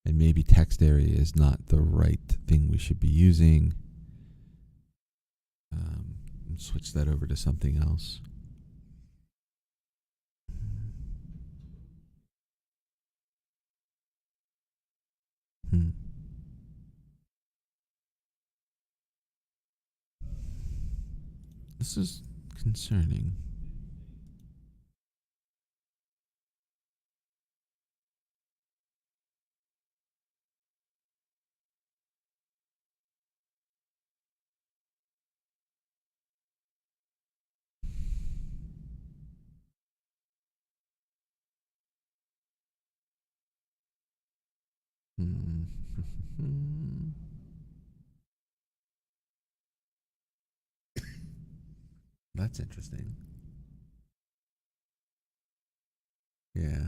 And maybe text area is not the right thing we should be using. Switch that over to something else. This is concerning. That's interesting. Yeah.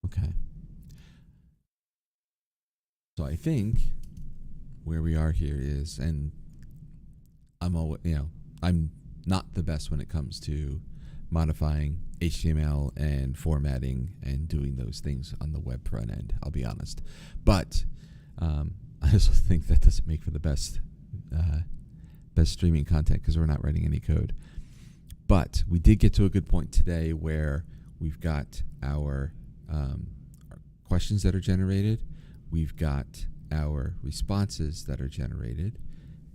Okay. So I think where we are here is, and I'm not the best when it comes to modifying HTML and formatting and doing those things on the web front end. I'll be honest, but I also think that doesn't make for the best streaming content because we're not writing any code. But we did get to a good point today where we've got our questions that are generated, we've got our responses that are generated,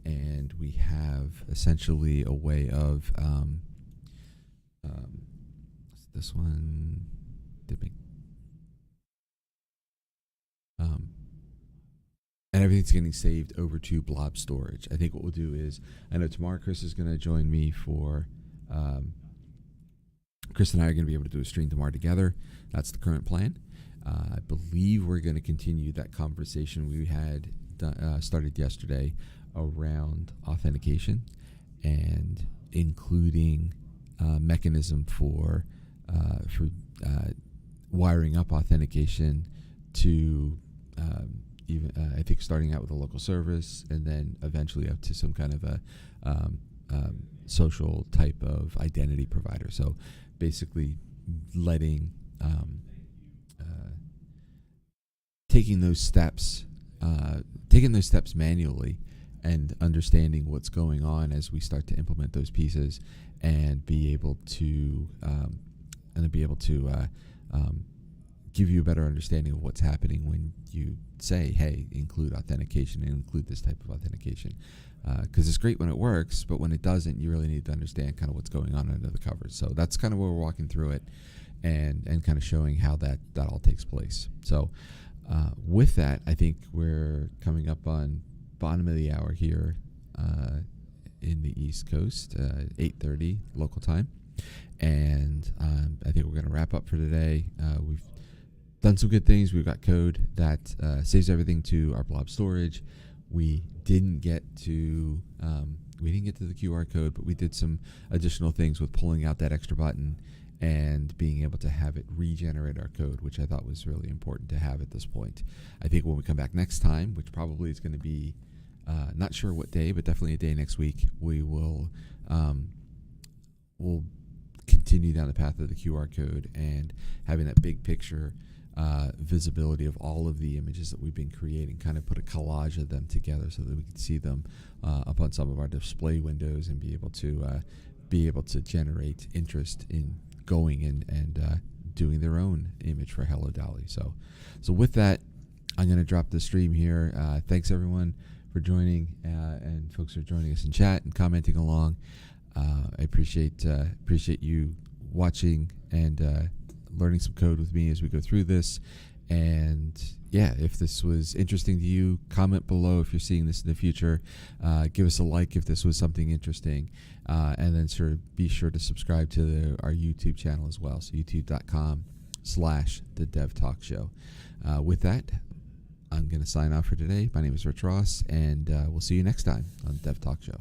and we have essentially a way of this one did make and everything's getting saved over to blob storage. I think what we'll do is, I know tomorrow Chris is going to join me for Chris and I are going to be able to do a stream tomorrow together. That's the current plan. I believe we're going to continue that conversation we had started yesterday around authentication and including mechanism for wiring up authentication to even I think starting out with a local service and then eventually up to some kind of a social type of identity provider. So basically letting taking those steps manually and understanding what's going on as we start to implement those pieces and be able to give you a better understanding of what's happening when you say, hey, include authentication and include this type of authentication. Because it's great when it works, but when it doesn't, you really need to understand kind of what's going on under the covers. So that's kind of where we're walking through it and kind of showing how that all takes place. So with that, I think we're coming up on bottom of the hour here in the East Coast, 8:30 local time. And I think we're going to wrap up for today. We've done some good things. We've got code that saves everything to our blob storage. We didn't get to the QR code, but we did some additional things with pulling out that extra button and being able to have it regenerate our code, which I thought was really important to have at this point. I think when we come back next time, which probably is going to be not sure what day, but definitely a day next week, we will we'll continue down the path of the QR code and having that big picture visibility of all of the images that we've been creating, kind of put a collage of them together so that we can see them up on some of our display windows and be able to generate interest in going and doing their own image for Hello DallE. So with that, I'm going to drop the stream here. Thanks everyone for joining and folks who are joining us in chat and commenting along. I appreciate you watching and learning some code with me as we go through this. And yeah, if this was interesting to you, comment below if you're seeing this in the future. Give us a like if this was something interesting. And then be sure to subscribe to our YouTube channel as well. So youtube.com/TheDevTalkShow. With that, I'm going to sign off for today. My name is Rich Ross, and we'll see you next time on Dev Talk Show.